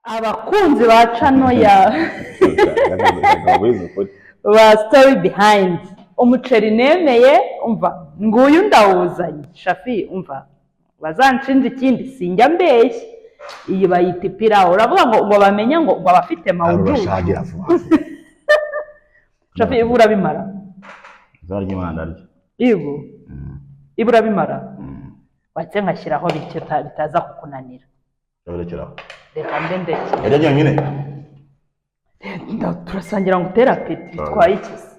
abakunzi ba cano ya ba story behind umuceri nemeye umva nguyu ndawuzanye Shafi umva bazanshinja ikindi sinjya mbeshya iyi bayita ipirawu uravuga ngo bamenye ngo abafite mawujuju Shafi ibura bimara zarya imana arya ibura bimara wace ngashyiraho bityo bitaza kukunanira Rekeraho. Reka mbe ndetse. Yajya nyine. Turasangira ngo utera apeti twaye ikisi.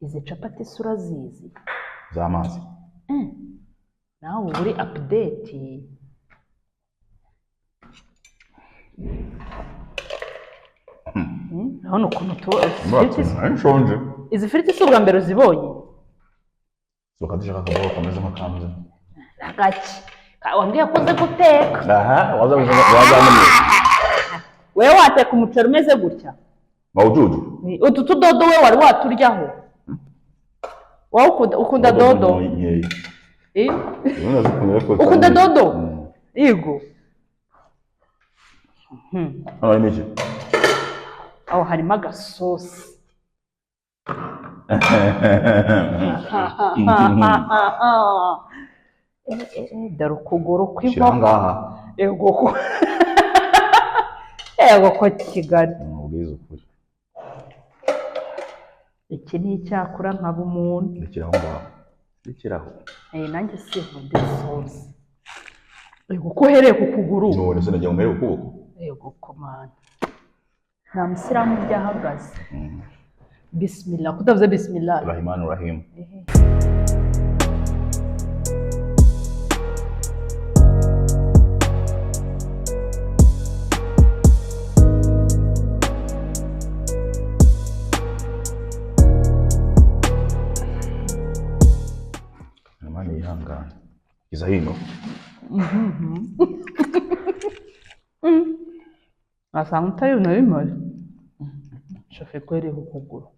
Izi capati sura zizi. Z'amazi. Nawe uri update. Hano ukuntu nshonje. Izi firiti si ubwa mbere uzibonye. Soka dushaka akaboga kameze nk'akamze. Agaki. Wambwiye ko uzi guteka. Wazamenye. Wewe wateka umuceri umeze gutya. Mawujuju. Utu tudodo we wari waturyaho. Wowe ukunda dodo? Ukunda dodo? Yego. Hano ni iki? Aho harimo agasosi. Dore ukuguru kw'inkoko. Yego ko Kigali. Iki ni icyakura nkaba umuntu. Rekeraho. Nanjye sinkunda isosi. Yego ko uhereye ku kuguru. None se najya umere ukuboko. Yego komana. Nta musiramu byahagaze. Bismillah. Kutavuze bismillah. Rahimanu Rahim. Imani ihangana. Iza hino. Asanga utari unabimara. Shafi kweri ukuguru.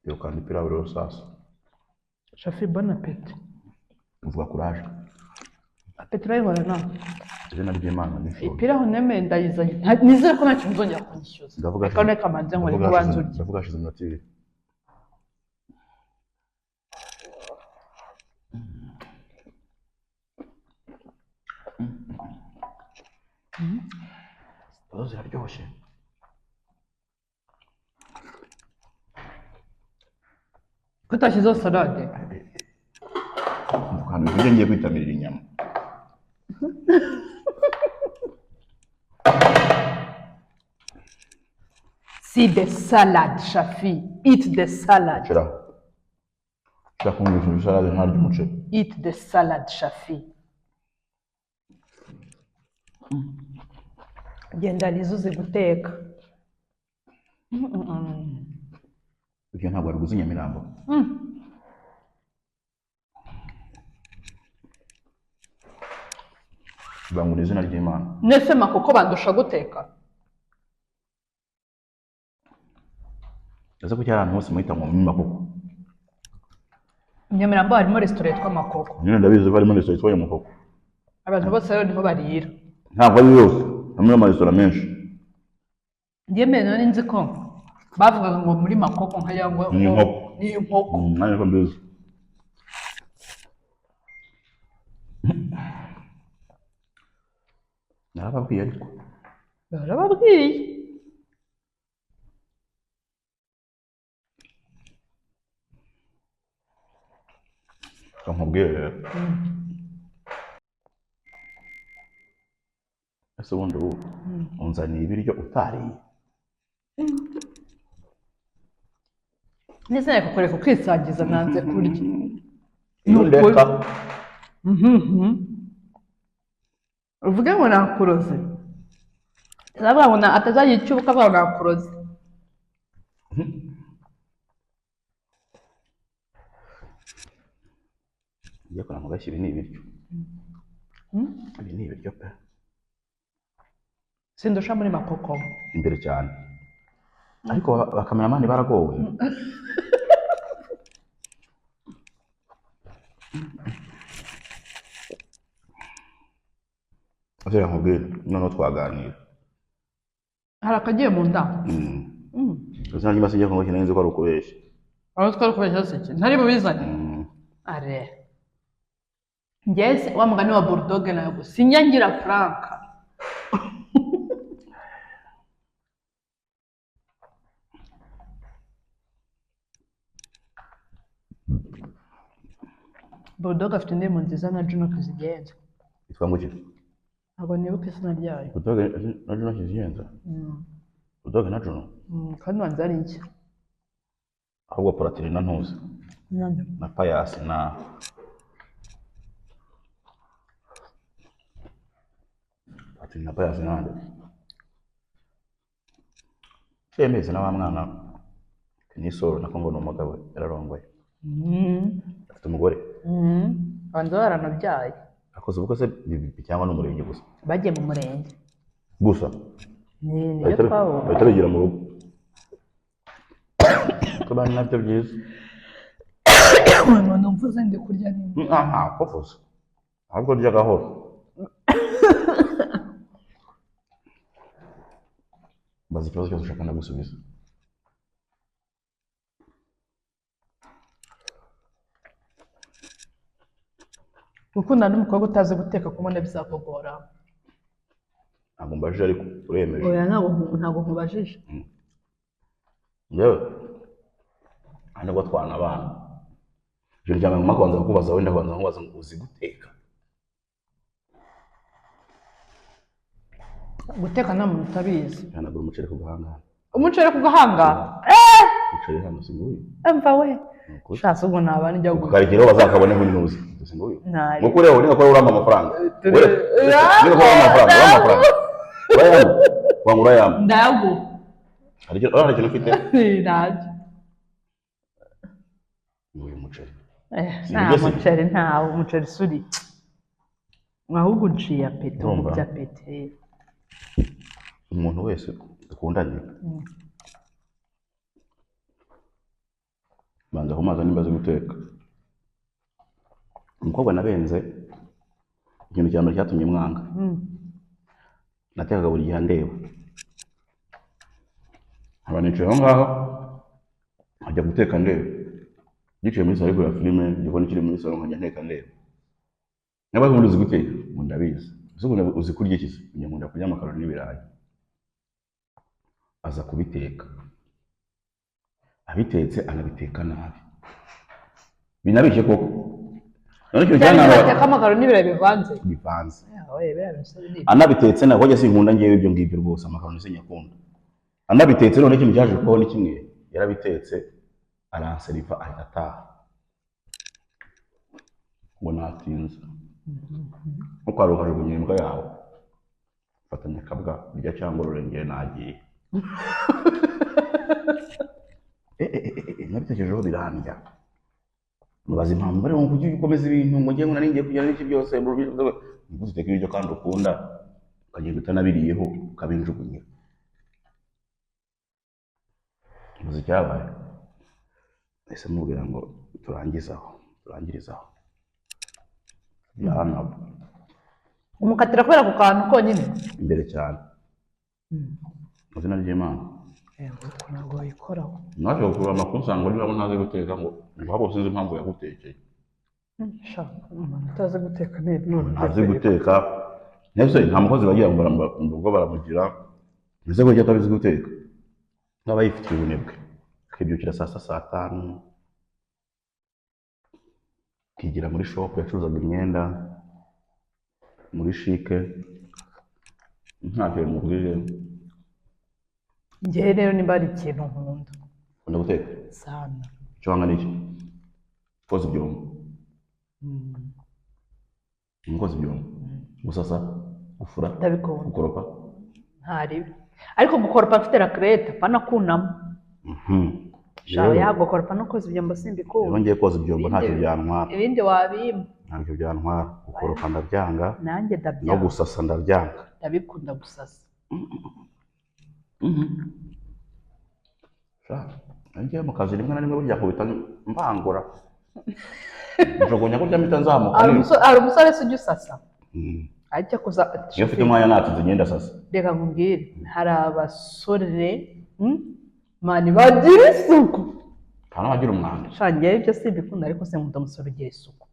Yo kandi pirawu rero sasa. Shafi bon appétit. Uvuga courage. Appétit rayihora na. Izina ry'Imana ni fo. Pirawu neme ndayizanye. Nizere ko ntacyo nzongera kunyishyuza. Ndavuga kandi kamanze ngo kubanza urye. Ndavuga shize minotire. Ziraryoshye. Kutashyizeho salade. Kandi ibyo ngiye kwitabirira inyama. See the salad, Shafi. Eat the salad. Shira kumwisha salade ntarya umuceri. Eat the salad, Shafi. Genda nizuze guteka. Ibyo ntabwo ari guzinya Nyamirambo. Bangura izina ry'Imana. Nese makoko bandusha guteka. Ese ko cyari ahantu hose muhita ngo makoko. Nyamirambo harimo restaurant yitwa Makoko. Nyine ndabizi ko harimo restaurant yitwa Makoko. Abantu bose rero niho barira. Ntabwo ari yose. Hamwe amaresitora menshi. Njye none nzi ko bavugaga ngo muri Makoko nkaya ngo ni inkoko. Nani ko mbizi. Narababwiye ariko. Barababwiye. Kamubwiye. Ese ubundi ubu unzaniye ibiryo utariye. Nizeye kukureka ukwisangiza nanze kurya. Ndeka. Uvuge ngo nakuroze. Zavuga ngo atazagira icyo ukavuga nakuroze. Ngiye kora mu gashyi ni ibiryo. Ibi ni ibiryo pe. Sindusha muri Makoko. Imbere cyane. ariko bakameramani baragowe. Ase nkubwira noneho twaganira. Hari akagiye mu nda. Gusa nyuma sinjye ngo kinenze ko ari ukubeshya. Aho twari kubeshya se ntari bubizanye. Are. Ngeze wa mugani wa bulldog nayo sinya ngira Frank. Bulldog afite indirimbo nziza na Juno Kizigenza. Itwa ngo ki? Ntabwo nibuka izina ryayo. Bulldog na Juno Kizigenza. Bulldog na Juno. Kandi wanze ari iki? Ahubwo Platini na Ntuzi. Na Pius na Platini na Pius nande. Yemeze na wa mwana Nisoro na Kongo n'umugabo yararongoye. Afite umugore. Wanze baranabyaye. Akoze ubwo se cyangwa n'umurenge gusa. Bagiye mu murenge. Gusa. Ni yo twawo. Bataragira mu rugo. Kabana nabyo byiza. None mvuze ndi kurya nini? Kofuze. Ahubwo rya gahoro. Bazi ikibazo cyose ushaka nagusubiza. Gukundana n'umukobwa utazi guteka kumone bizakugora. Ntabwo mbajije ariko uremeje. Oya ntabwo nkubajije. Yewe. Hano ngo twana abana. Ijoro rya mama kwanza kukubaza wenda kwanza nkubaza ngo uzi guteka. Guteka nta muntu utabizi. Yanagura umuceri ku gahanga. Umuceri ku gahanga? Umuceri hano singuye. Mva we. Shasa ubwo nabana njya gukora. Ukarigero bazakabone muri nuzi. Singuye. Nari. Muko rero ni gakora urama amafaranga. Wewe. Ni gakora amafaranga. Urayama. Wangura yama. Ndayagu. Hari ikintu ufite? Ndaje. Uyu muceri. Nta muceri ntawo, umuceri suri. Ahubwo unciye apeti, umubya apeti. Umuntu wese dukundanye. Banza kumaza nimbaze guteka. Umukobwa nabenze ikintu cyane cyatumye mwanga. Natekaga buri gihe ndeba. Abanicaye aho ngaho ajya guteka ndeba. Yicaye muri salo ya filime, gikoni kiri muri salo nkajya nteka ndeba. Nabaye umuntu uzi guteka, ndabizi. Uzi kurya iki se? Nkunda kurya amakaroni n'ibirayi. Aza kubiteka. Abitetse anabiteka nabi. Binabishye koko. None cyo cyane ateka amakaroni n'ibirayi bivanze. Bivanze. Oye birabisabe. Anabitetse na hoje sinkunda ngewe ibyo ngibyo rwose amakaroni sinyakunda. Anabitetse none ikintu cyaje kubaho ni kimwe. Yarabitetse aranseriva ahita ngo natinze. Uko ari ukajugunya imbwa yawe. Fatanya kabwa bijya cyangwa urengeye nagiye. Nabitekerejeho birandya. Mubaza impamvu bari ngo kujya ukomeza ibintu ngo ngiye naringiye kujya n'iki byose mu bizo nguziteka ibyo kandi ukunda ukagenda utanabiriyeho ukabinjugunya. Muzi cyabaye. Ese mubwira ngo turangirizaho. Yana. Umukatira kubera ku kantu konyine. Imbere cyane. Muzina ry'Imana. Ntabwo yikoraho. Naje gukura amakuru nsanga niba ntazi guteka ngo habo sinzi impamvu yagutekeye. Utazi guteka none. Ntazi guteka. Nese nta mukozi bagiye ngo baramugira. Nze ko cyatabizi guteka. N'abayifite ubunebwe. Kibyukira saa 5. Kigira muri shop yacuruzaga imyenda muri shike. Ntacyo mubwire. Ngewe rero nimba ari ikintu nkunda. Ukunda guteka? Sana. Icyo wanga n'iki? Koza ibyombo. Koza ibyombo. Gusasa, gufura, gukoropa. Ntari. Ariko gukoropa mfite rakrete pana kunama. Shaho yagukoropa no koza ibyombo simbikunda. Yongeye koza ibyombo ntacyo byantwara. Ibindi wabima. Ntacyo byantwara. Gukoropa ndabyanga. Nanjye ndabyanga. No gusasa ndabyanga. Ndabikunda gusasa. Ngiye mu kazi rimwe na rimwe burya kubita mbangura. Njogonya kurya mpita nzamuka. Hari umusore se ujya usasa ajya kuza iyo ufite umwanya natinze ngenda sasa. reka nkubwire hari abasore mani bagira isuku Kana bagira umwanda. shangiye ibyo simbikunda ariko se nkunda umusore ugira isuku.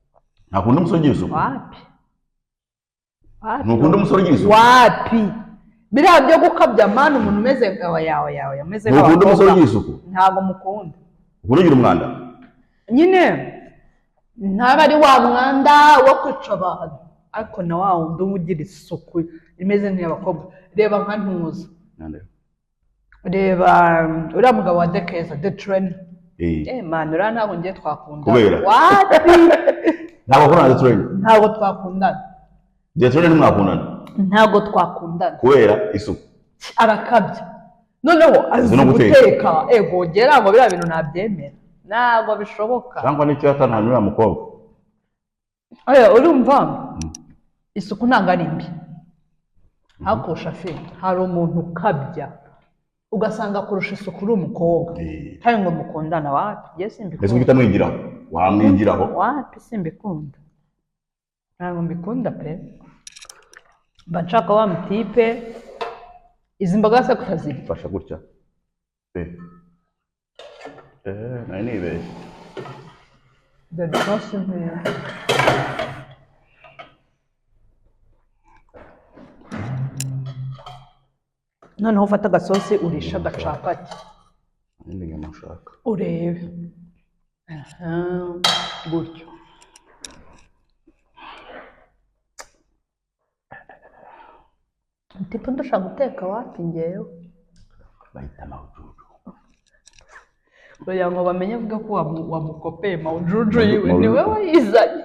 Ntakunda umusore ugira isuku. Wapi Ntukunda umusore ugira isuku. Wapi biriya byo gukabya mani umuntu umeze yawe ameze nk'aho ntukunda umusore ugira isuku. Ntabwo mukunda. Ukunda ugira umwanda Nyine ntabwo ari wa mwanda wo kwica abantu ariko na wa wundi ugira isuku imeze nk'iy'abakobwa. Reba nka Ntuza, reba uriya mugabo wa Dekeza The Trainer. Man uriya ntabwo ngiye twakundana. Kubera wapi ntabwo ukundana The Trainer. Ntabwo twakundana. The Trainer ntimwakundana. Ntabwo twakundana kubera isuku. Arakabya noneho azi no guteka. Ego gera ngo biriya bintu nabyemera ntabwo bishoboka. Cyangwa n'icyo yatananye uriya mukobwa. Urumva isuku ntabwo ari mbi ariko shafe hari umuntu ukabya ugasanga kurusha isuku uri umukobwa kandi ngo mukundana. Wapi njye simbikunda. Ese ugita mwigiraho wamwigiraho. Wapi simbikunda ntabwo mbikunda pe. Mba nshaka wa mutipe izi mboga se kutazirya. Fasha gutya nari nibeshye. Dore rwose nk'iyo noneho ufata agasosi urisha agacapati Ndi nyamushaka urebe gutyo. Tipo ndashaka guteka wapi ngewe bahita mawujuju kugira ngo bamenye avuga ko wamukopeye mawujuju yiwe ni we wayizanye.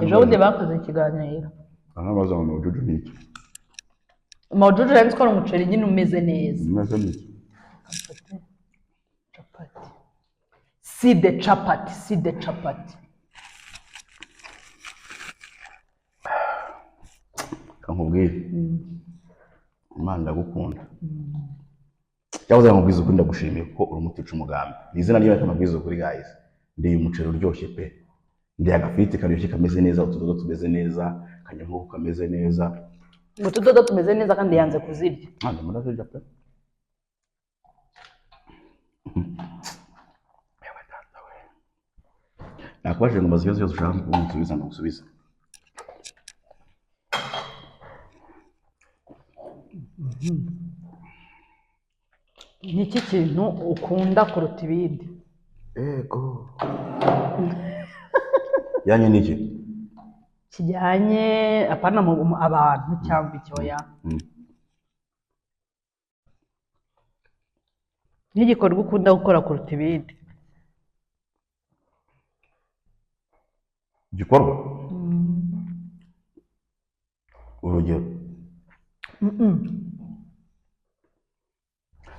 Ejo bundi bakoze ikiganiro amabaza ngo mawujuju ni iki. Mawujuju rero twari umuceri nyine umeze neza. Umeze neza. Chapati. Si de chapati. Kankubwire. Imana ndagukunda. Cyavuze ngo bwiza ukunda gushimira ko uri umutica umugambi. Nizina niyo kamabwiza kuri guys. Ndi umuceri uryoshye pe. Ndi agafiti karyoshye kameze neza, utudodo tumeze neza, kanyamuko kameze neza. Utudodo tumeze neza kandi yanze kuzirya. Ntabwo murazirya pe. Nakwaje ngo maziyo zose ushaka kumusubiza ndagusubiza. Ni iki kintu ukunda kuruta ibindi? Ego. Yanye niki? Kijyanye apana mu abantu cyangwa icyoya. N'igikorwa ukunda gukora kuruta ibindi? Igikorwa? Urugero?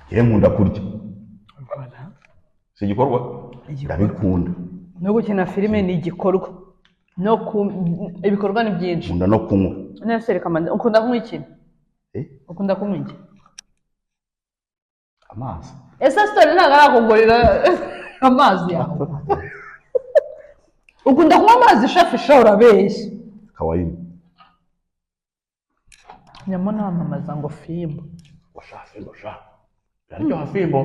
Yewe nkunda kurya. Si igikorwa? Ndabikunda. No gukina filime ni igikorwa. Ibikorwa ni byinshi. Nkunda no kunywa. Nese reka mande ukunda kunywa iki? Ukunda kunywa iki? Amazi. Esa story ntago arakugorera amazi yawe. Ukunda kunywa amazi shafi sha urabeshya. Kawaii. Nyamona amamaza ngo fimbo. Fimbo sha. Yaryo hafimbo.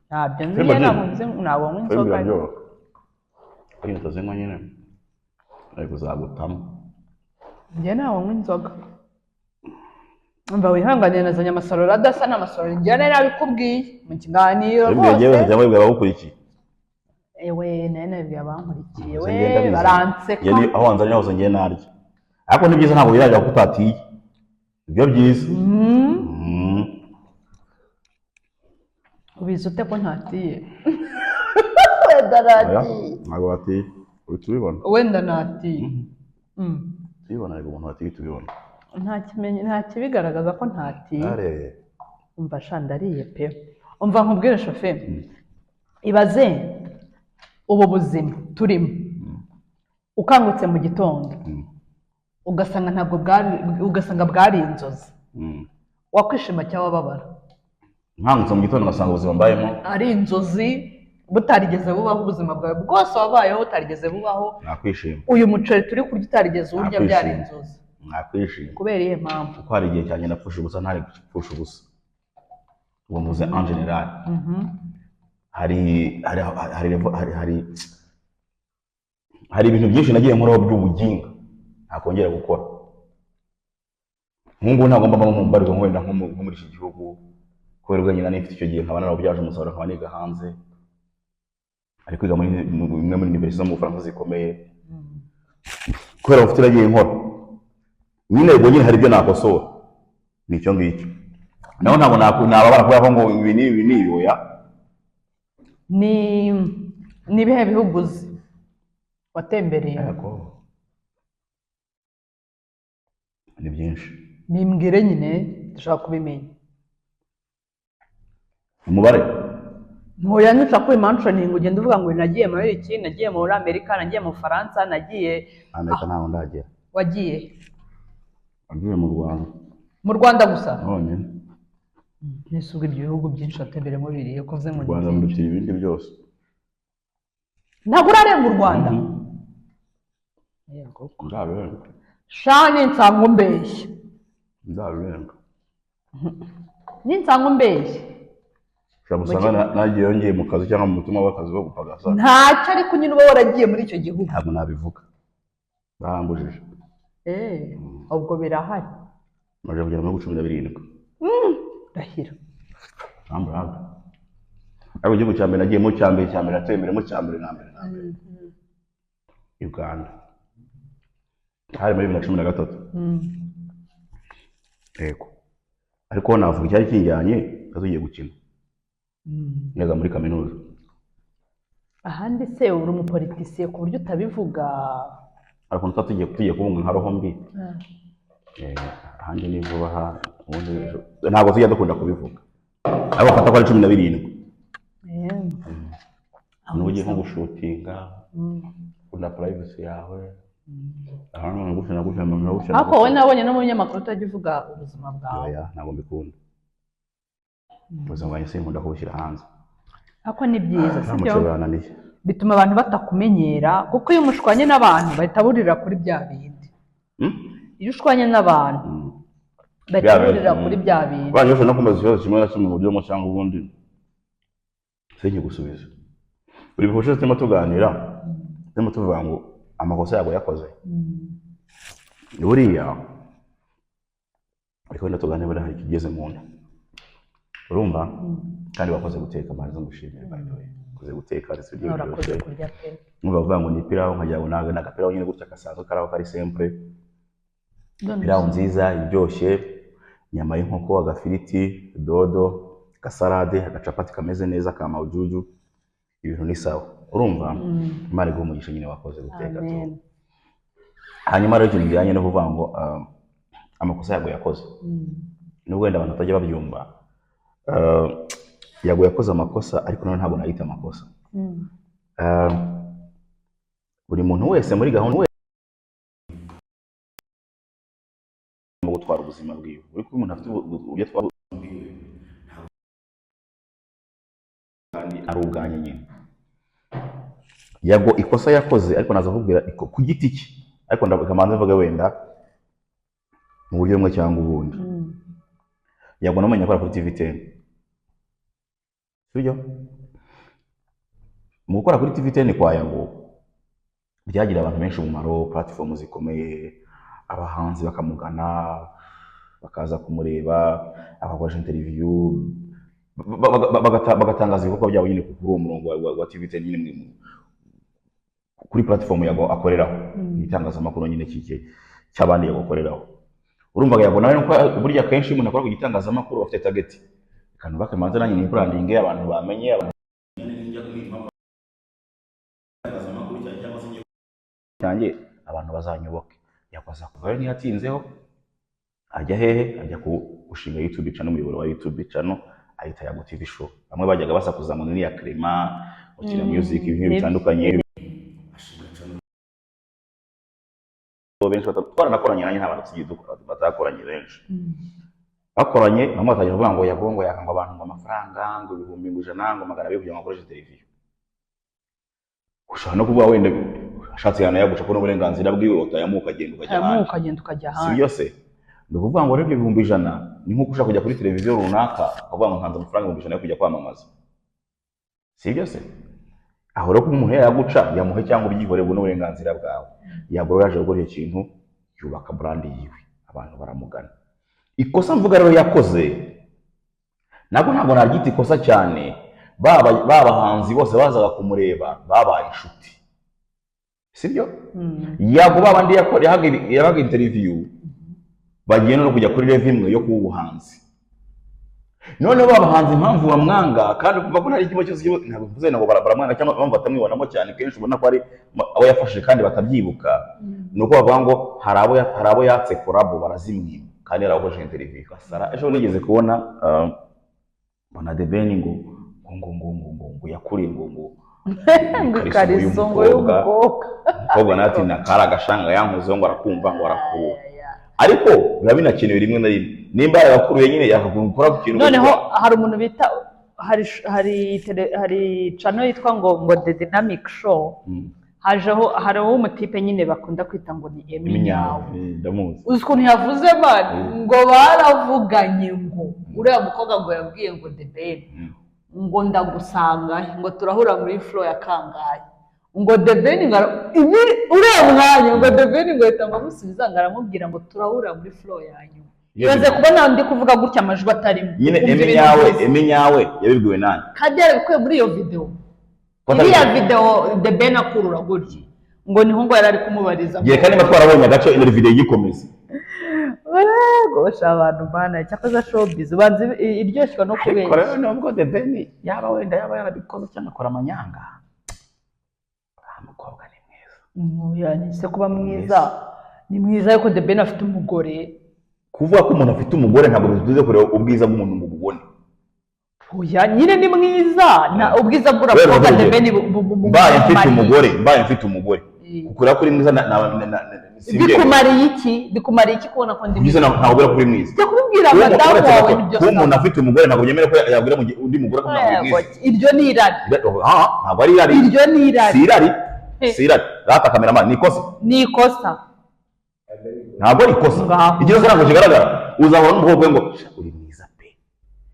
Ntabyo nziye ntabwo nk'inzoga. Iyo utazinywa nyine ariko uzagutama. Njye ntabwo nk'inzoga. Mba wihangane nazanye amasaroro adasa n'amasaroro njye nari nabikubwiye mu kiganiro rwose. Yewe cyangwa bwa bagukurikiye. Ewe nene bya bankurikiye we baranseka. Yani aho wanzanye hose ngiye naryo. Ariko ni byiza ntabwo birajya kutatiye. Ibyo byiza. Ubizi ute ko ntatiye? Wenda natiye. Ntabwo watiye. Tubibona. Wenda natiye. Tubibona ariko umuntu watiye tubibona. Nta kibigaragaza ko ntatiye. Umva shandariye pe. Umva nkubwire shofe. Ibaze ubu buzima turimo. Ukangutse mu gitondo. Ugasanga ntabwo ugasanga bwari inzozi. Wakwishima cyangwa wababara? nkangutse mu gitondo ngasanga ubuzima mbayemo ari inzozi butarigeze bubaho, ubuzima bwawe bwose wabayeho butarigeze bubaho, nakwishima. uyu muceri turi kurya utarigeze urya byari inzozi, nakwishima. kubera iyihe mpamvu? kuko hari igihe cyanjye napfusha ubusa ntari gupfusha ubusa, ubu mvuze en general. hari ibintu byinshi nagiye nkoraho by'ubuginga ntakongera gukora. Nk'ubu ntabwo mba mu mbarwa wenda nko muri iki gihugu, kubera ubwenge nari mfite icyo gihe nkaba narabyaje umusaruro, nkaba niga hanze, ari kwiga muri imwe muri université zo mu Bufaransa zikomeye, kubera mfite nagiye nkora nyine. Ubwo nyine hari ibyo nakosora, nicyo ngicyo. naho ntabwo nababara kubera ko ngo ibi n'ibi oya. ni ibihe bihugu uzi watembereye? ni byinshi. Bimbwire nyine dushaka kubimenya. Umubare ntuya nuca kuri mentioning ugenda uvuga ngo nagiye muri iki, nagiye muri Amerika, nagiye mu Faransa, nagiye Amerika ntaho ndagera. Wagiye mu Rwanda. Mu Rwanda gusa? None nisubwe ibyo bihugu byinshi watemberemo biriye ko uvuze ngo Rwanda murutira ibindi byose. Ntabwo urare mu Rwanda? Yego ndabenga. Shani nsango mbeshye. Ndabenga. Ninsango mbeshye. Shamusanga nagiye yongeye mu kazi cyangwa mu mutima w'akazi wo gupagasa. Ntacyo ariko nyine uba waragiye muri icyo gihugu. Ntabwo nabivuga. Barambujije. Ubwo birahari. Maje kugera muri 17. Rahira. Ambrado. Ariko igihugu cya mbere nagiye mu cyambere natemberemo cyambere na mbere. Uganda. Hari muri 2013. Yego. Ariko navuga cyari kinjyanye azugiye gukina. Nega muri kaminuza. Ahandi se uri umupolitisiye ku buryo utabivuga? Ariko tugiye kubunga nka roho mbi. Ahandi ni vuba ha ubundi ntabwo tujya dukunda kubivuga. Abo fata ko ari 17. Ugiye nko gushutinga, ukunda privacy yawe. Ariko wowe nabonye no mu binyamakuru utajya uvuga ubuzima bwawe. Oya, ntabwo mbikunda. Ubuzima bwanjye sinkunda kubushyira hanze. Ariko ni byiza, sibyo? Birananiye. Bituma abantu batakumenyera, kuko iyo umushwanye n'abantu bahita burira kuri bya bindi. Iyo ushwanye n'abantu bahita burira kuri bya bindi. Banyosha no kumbaza ikibazo kimwe na kimwe mu buryo bumwe cyangwa ubundi, sinjye gusubiza. Buri bihoshe turimo tuganira, turimo tuvuga ngo amakosa yago yakoze. Buriya ariko ndatuganira bari hari kigeze mu nda. Urumva? Kandi wakoze guteka amazi ngushimire by the way. Koze guteka ari studio byose. Numva bavuga ngo ni pirawo nkajya gunaga n'agapirawo nyine gutya kasanzwe karaho kari simple. Pirawo nziza iryoshye, nyama y'inkoko, agafiriti, dodo, gasalade, agacapati kameze neza ka mawujuju. Ibintu ni sawa. Urumva? Imana igumugisha nyine wakoze guteka tu. Hanyuma rero ikintu bijyanye no kuvuga ngo amakosa yago yakoze. Nubwo wenda abantu batajya babyumva. Yago yakoze amakosa ariko none ntabwo nayita amakosa. Buri muntu wese muri gahunda mu gutwara ubuzima bwiwe. Uri ko umuntu afite uburyo twaba kandi ari ubwanye nyine. Yago ikosa yakoze ariko naza kubwira ku giti cye. Ariko ndakamanze mvuga wenda mu buryo bumwe cyangwa ubundi. Yago namenye akora kuri TV10. Sibyo? Mu gukora kuri TV10 kwa Yago byagira abantu benshi umumaro, platform zikomeye, abahanzi bakamugana, bakaza kumureba, akakoresha interview, bagatangaza ibikorwa byabo nyine kuri uwo murongo wa TV10 nyine kuri platform Yago akoreraho. Itangazamakuru nyine kike cy'abandi Yago akoreraho. Urumva Yago nawe nuko burya kenshi umuntu akora ku gitangazamakuru bafite target. Kandi bakamanza nanjye ni branding y'abantu bamenye abantu cyangwa abantu bazanyoboke. Yakoza kuvayo ntiyatinzeho ajya hehe, ajya gushinga YouTube channel, umuyoboro wa YouTube channel ayita Yago TV show. Bamwe bajyaga basakuza ngo ni ya Clement, ukina music ibintu bitandukanye. Benshi batwara nakoranye nanjye n'abantu tugiye batakoranye benshi. bakoranye bamwe batangira kuvuga ngo yagongo yakanga abantu ngo amafaranga ngo 1,100 ngo 200 kugira ngo akoreshe televiziyo. Ushobora no kuvuga wenda ashatse yana yaguca ko n'uburenganzira bwiwe utayamuka agenda ukajya hanze. Si byose ni ukuvuga ngo rero 1,100 ni nko ushaka kujya kuri televiziyo runaka ukavuga ngo ntanze amafaranga 1,100 yo kujya kwamamaza. Si byose aho rero ko umuntu yaguca yamuhe cyangwa ubyihoreye n'uburenganzira bwawe. Yagoro yaje gukora ikintu yubaka brand yiwe abantu baramugana. Ikosa mvuga rero yakoze ntabwo naryita ikosa cyane. Babahanzi bose bazaga kumureba babaye inshuti, sibyo? Yago babandi yabaga interview bagiye no kujya kuri level imwe yo kubuhanzi. None babahanzi impamvu bamwanga kandi kuva ko ntari kimwe cyose ntabwo mvuze ngo baramwanga cyangwa bamwe batamwibonamo cyane, kenshi ubona ko ari abo yafashije kandi batabyibuka. Nuko bavuga ngo hari abo yatse collab barazimwima kandi yarakoje interview kasara. Ejo nigeze kubona bona The Ben ngo yakuriye ngo kariso ngo y'umukobwa nati nakara gashanga yankuze ngo arakumva ngo arakuru. Ariko biba binakenewe rimwe na rimwe nimba yakuruye nyine yakagukora ku kintu. Noneho hari umuntu bita hari channel yitwa ngo The Dynamic Show. Hariho umutipe nyine bakunda kwita ngo ni Eminyawe. Ndamuzi. Uzi ukuntu yavuze ngo baravuganye ngo uriya mukobwa ngo yabwiye ngo The Ben ngo ndagusanga ngo turahura muri flow ya kangahe ngo The Ben uriya mwanya ngo The Ben ngo yita ngo amusubiza ngo aramubwira ngo turahura muri flow yanyu. Yaze kubona ndi kuvuga gutya amajwi atarimo. Nyine Eminyawe yabibwiwe nani? Kandi yarabikuye muri iyo video. Iriya video The Ben akurura gutya ngo niho ngo yarari kumubariza. Giye kandi batwarabonye agace ino video yikomeza. Gosha abantu bana cyakaza showbiz banzi iryoshwa no kubeshya. Kore nubwo The Ben yaba wenda yarabikoze cyangwa akora amanyanga. Umukobwa ni mwiza. Yani se kuba mwiza ni mwiza yuko The Ben afite umugore. Kuvuga ko umuntu afite umugore ntabwo bivuze kureba ubwiza bw'umuntu mu bubone. Oya nyine ni mwiza na ubwiza bw'urakobwa The Ben mbaye mfite umugore kukura kuri mwiza bikumariye iki kubona ko ndi mwiza ntabwo bera kuri mwiza cyo kubwira madamu wawe nibyo ko umuntu afite umugore ntabwo yemera ko yabwira mu undi mugore ko ntabwo mwiza. Iryo ni irari. Ntabwo ari irari. Iryo ni irari. Si irari rata cameraman ni ikosa ntabwo ari ikosa. Igihe ntabwo kigaragara uzabona umukobwa ngo uri mwiza pe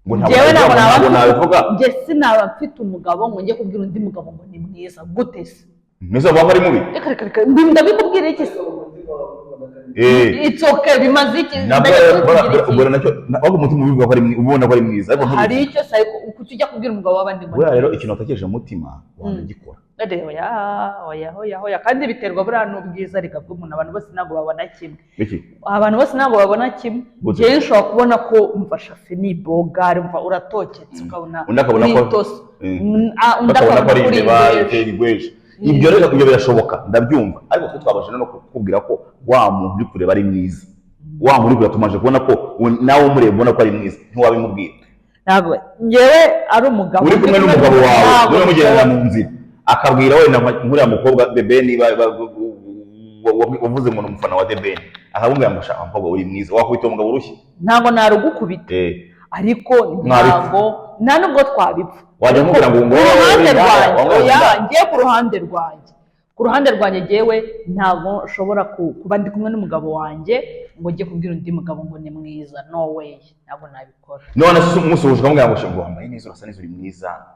ngo ntabwo nabivuga. Nge sinaba mfite umugabo ngo njye kubwira undi mugabo ngo ni mwiza gute se mwiza baba ari mubi. Reka ndabikubwira iki se it's okay bimaze iki ubona nacyo ahubwo umutima ubivuga ko ari ubona ko ari mwiza ariko hari icyo sai ukujya kubwira umugabo w'abandi ngo rero ikintu atakeje umutima wanagikora. Oya kandi biterwa buriya n'ubwiza reka bw'umuntu. Abantu bose ntabwo babona kimwe. Abantu bose ntabwo babona kimwe. Njyewe nshobora kubona ko umva Shafi ni bogari umva uratoketse ukabona undakabona ko ari imbere. Ibyo rero ibyo birashoboka ndabyumva ariko twe twabasha no kukubwira ko wa muntu uri kureba ari mwiza. Wa muntu uri tumaje kubona ko nawe umureba ubona ko ari mwiza ntiwabimubwira. Ntabwo njyewe ari umugabo uri kumwe n'umugabo wawe uri mugenda mu nzira akabwira wenda nkuriya mukobwa The Ben wavuze ngo umufana wa The Ben akabwira ngo shaka mukobwa uri mwiza wakwita umugabo urushye ntabwo narugukubita ariko ntabwo nta nubwo twabipfa. Wajya mubwira ngo ngiye ku ruhande rwanjye ngewe ntabwo nshobora kuba ndi kumwe n'umugabo wanjye ngo njye kubwira undi mugabo ngo ni mwiza. No way ntabwo nabikora. None se umusoje ukamubwira ngo wambaye neza urasa neza uri mwiza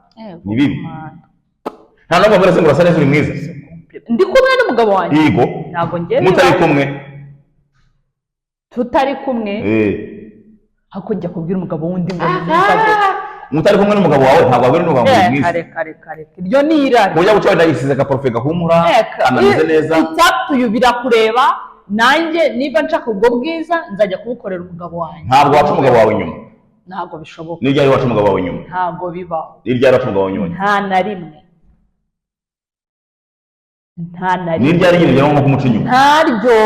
ni bibi. Nta nubwo mbona se ngo urasa neza uri mwiza ndi kumwe n'umugabo wanjye. Yego ntabwo ngiye tutari kumwe hakujya kubwira umugabo wundi ngo ni mwiza. Mutari kumwe n'umugabo wawe ntabwo abiri n'uba mwiza. Kare iryo ni irari. Mujya guca wenda yisize agaprofe gahumura ameze neza. Icyatuye birakureba nanjye niba nshaka ubwo bwiza nzajya kubukorera umugabo wanjye. Ntabwo waca umugabo wawe inyuma. Ntabwo bishoboka. Ni ryari waca umugabo wawe inyuma? Ntabwo bibaho. Ni ryari waca umugabo wawe inyuma? Nta na rimwe. Ni ryari nyine rero nko kumuca inyuma? Ntaryo.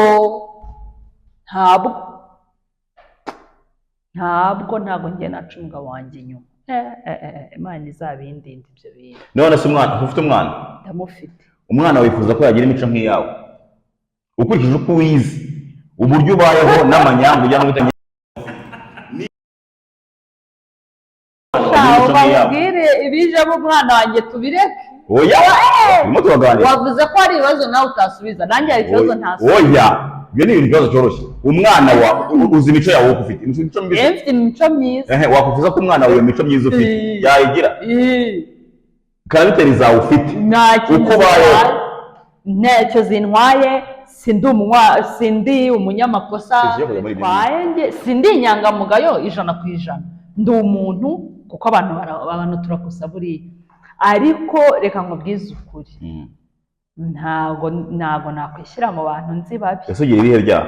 Ntabwo njye naca umugabo wanjye inyuma. Imana izabindinde ibyo bintu. None se umwana ufite umwana? Ndamufite. Umwana wifuza ko yagira imico nk'iyawe ukurikije uko wize uburyo ubayeho n'amanyanga ujya no mubwire ibijemo umwana wanjye tubireke. Oya, turimo turaganira. Wavuze ko hari ibibazo nawe utasubiza, nanjye hari ikibazo ntasubiza. Oya, ibyo ni ibibazo cyoroshye. Umwana wa uzi imico yawe ufite. Imico myiza. Mfite imico myiza. Wakuvuza ko umwana wawe imico myiza ufite. Yayigira. Karabiteri zawe ufite. Uko baye. Ntacyo zintwaye, sindi umunyamakosa, sindi inyangamugayo 100%. Ndi umuntu kuko abantu turakosa buriya. Ariko reka nkubwize ukuri. Ntago nakwishyira mu bantu nzi babi. Ese ugira ibihe byaha?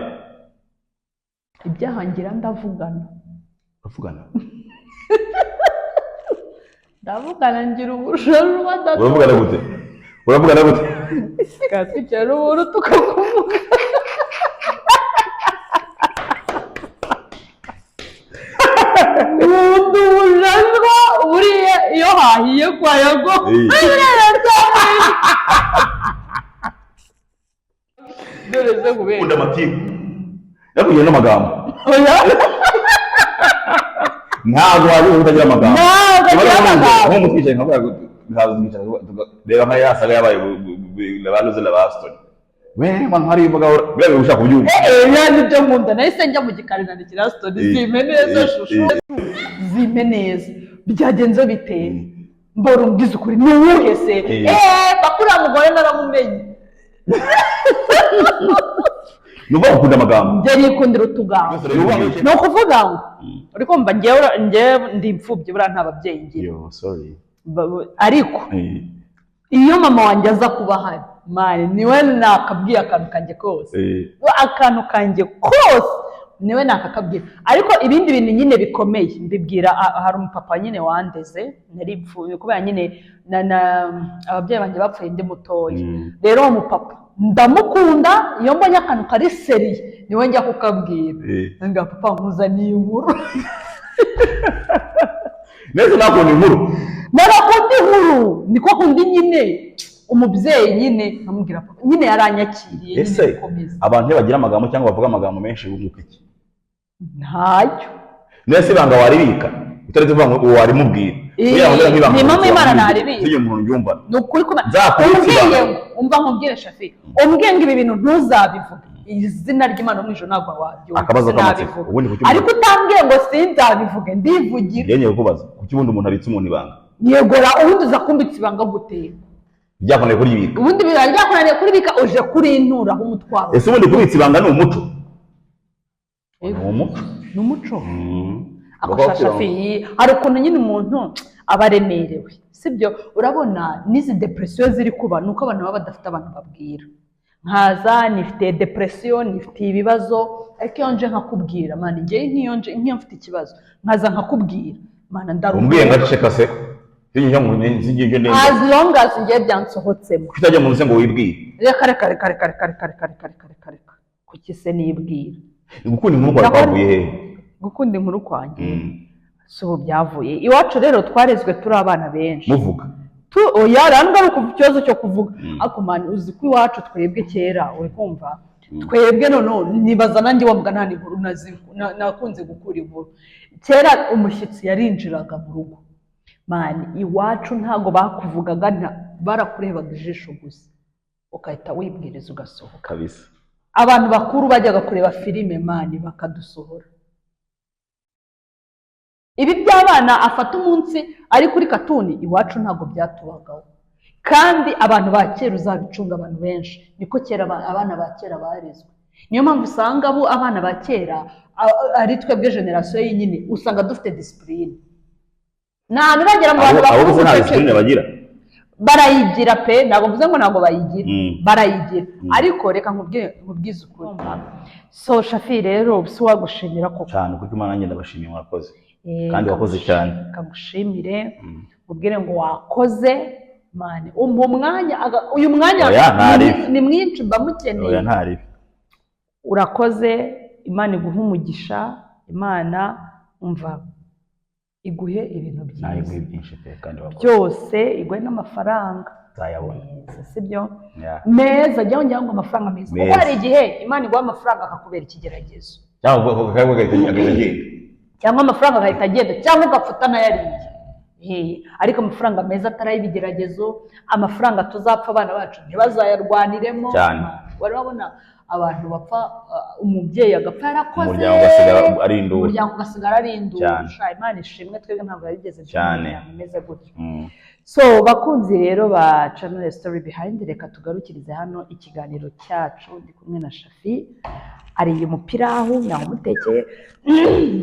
Ibyaha ngira ndavugana. Uvugana? Ndavugana ngira ubujura ndatu. Uravugana gute? Uravugana gute? Katwicara uburu tukakuvuga. Umuntu ujajwa buriya iyo hahiye kwa Yago. Dore ze kubera. Ukunda amatiku. Yakugira n'amagambo. Oya. Ntabwo wari utagira amagambo. Ntabwo agira amagambo. Nko mutwicaye nkavuga ngo reba nka yasaga yabaye banuze na Boston. Man hari ivuga wewe ushaka kubyumva. Yani byo nkunda nahise njya mu gikari nandikira story zime neza shusho. Zime neza. Byagenze biteye. Mbora umbize ukuri ni uwuhe se? Bakura mugore naramumenye. Nuba ukunda amagambo. Njye nikundira utugambo. No kuvuga ngo uri kumva njye ndi imfubyi bura nta babyeyi ngira. Yo sorry. Ariko iyo mama wanjye aza kuba hari mani niwe nakabwiye akantu kanjye kose. Akantu kanjye kose niwe nakakabwira. Ariko ibindi bintu nyine bikomeye mbibwira hari umupapa nyine wandeze nari ipfuye kubera nyine ababyeyi banjye bapfuye ndi mutoya. Rero uwo mupapa ndamukunda iyo mbonye akantu kari seri niwe njya kukabwira. Nga papa nkuzaniye inkuru. Neza nakunda inkuru. Narakunda inkuru niko kundi nyine umubyeyi nyine amubwira papa nyine yaranyakiriye. Ese abantu bagira amagambo cyangwa bavuga amagambo menshi bunguka iki? Ntacyo. Nese banga waribika utaretse kuvuga ngo wari mubwira. Ni mama Imana naribika. Siye umuntu yumva. Nukuri ko umva nkubwire Shafi. Umbwiye ngo ibi bintu ntuzabivuga. Izina ry'Imana mu ijoro ntabwo wabyumva. Akabazo k'amatsiko. Ariko utambwiye ngo sinzabivuge ndivugira. Yenye kubaza kuki ubundi umuntu abitse umuntu ibanga? Yegora ubundi uza kumbitsa ibanga gute? Byakoneye kuri ibika. Ubundi byakoneye kuri ibika uje kuri intura aho umutwaro. Ese ubundi kubitsa ibanga ni umuco? Ni umuco. Ni umuco. Shafi hari ukuntu nyine umuntu aba aremerewe. Sibyo urabona n'izi depression ziri kuba nuko abantu baba badafite abantu babwira. Nkaza nifite depression nifite ibibazo ariko iyo nje nkakubwira mani ngiye nk'iyo mfite ikibazo nkaza nkakubwira mana ndaruhuka. Umbwiye ngaceka se Sinjya mu nzingiye neza. As long as ngiye byansohotsemo. Kutajya mu nze ngo wibwire. Reka. Kuki se nibwira? Gukunda inkuru kwavuye he? Gukunda inkuru kwanjye. So byavuye. Iwacu rero twarezwe turi abana benshi. Muvuga. Oya ranga ku kibazo cyo kuvuga. Ako mani uzi ko iwacu twebwe kera uri kumva. Twebwe none nibaza nanjye wambwa nta inkuru nakunze gukura inkuru. Kera umushyitsi yarinjiraga mu rugo. Mani iwacu ntago bakuvugaga barakurebaga ijisho gusa ukahita wibwiriza ugasohoka kabisa. Abantu bakuru bajyaga kureba filime mani bakadusohora. Ibi by'abana afata umunsi ari kuri katuni iwacu ntago byatubagaho. Kandi abantu ba kera uzabicunga abantu benshi niko kera abana ba kera barezwe. Niyo mpamvu usanga abana ba kera ari twebwe generation yinyine usanga dufite discipline. Ntabwo bagera mu bantu bakuru nta discipline bagira. Barayigira pe ntabwo mvuze ngo ntabwo bayigira. Barayigira. Ariko reka nkubwize ukuri. So Shafi rero si wagushimira koko. Cyane kuko Imana ngenda bashimiye mwakoze. Kandi wakoze cyane. Kagushimire ubwire ngo wakoze mani umwanya uyu mwanya ni mwinshi bamukeneye. Oya ntari. Urakoze Imana iguha umugisha Imana umva iguhe ibintu byiza. Nayo iguhe byinshi pe kandi wakoze. Byose iguhe n'amafaranga. Zayabona. Sibyo? Meza jya ngo amafaranga meza. Kuko hari igihe Imana iguha amafaranga akakubera ikigeragezo. Cyangwa agahita agenda. Cyangwa amafaranga agahita agenda cyangwa ugapfuta nayariye. ariko amafaranga meza atari ay'ibigeragezo, amafaranga tuzapfa abana bacu ntibazayarwaniremo cyane. wari wabona abantu bapfa umubyeyi agapfa yarakoze umuryango ugasigara ari induru, umuryango ugasigara ari induru. Cyane. Imana ishimwe twebwe ntabwo yabigeze Cyane. imeze gutyo. So bakunzi rero ba channel story behind, reka tugarukirize hano ikiganiro cyacu. Ndi kumwe na Shafi, ariye umupira aho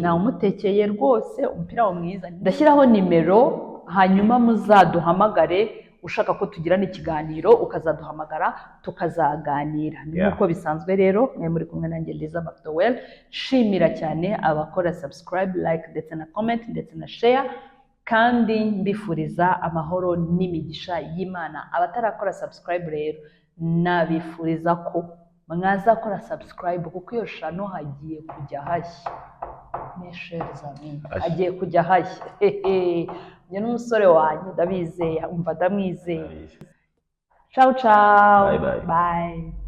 nawumutekeye rwose, umupira mwiza. Ndashyiraho nimero, hanyuma muzaduhamagare ushaka ko tugira n'ikiganiro, ukazaduhamagara tukazaganira. Nk'uko bisanzwe rero mwe muri kumwe nanjye Liza McDowell. Shimira cyane abakora subscribe, like ndetse na comment ndetse na share, kandi mbifuriza amahoro n'imigisha y'Imana. Abatarakora subscribe rero nabifuriza ko mwazakora subscribe, kuko iyo shano hagiye kujya hashya. Hagiye kujya hashya. Njye n'umusore wanjye ndabizeye, umva ndamwizeye. Ciao ciao. Bye bye. Bye.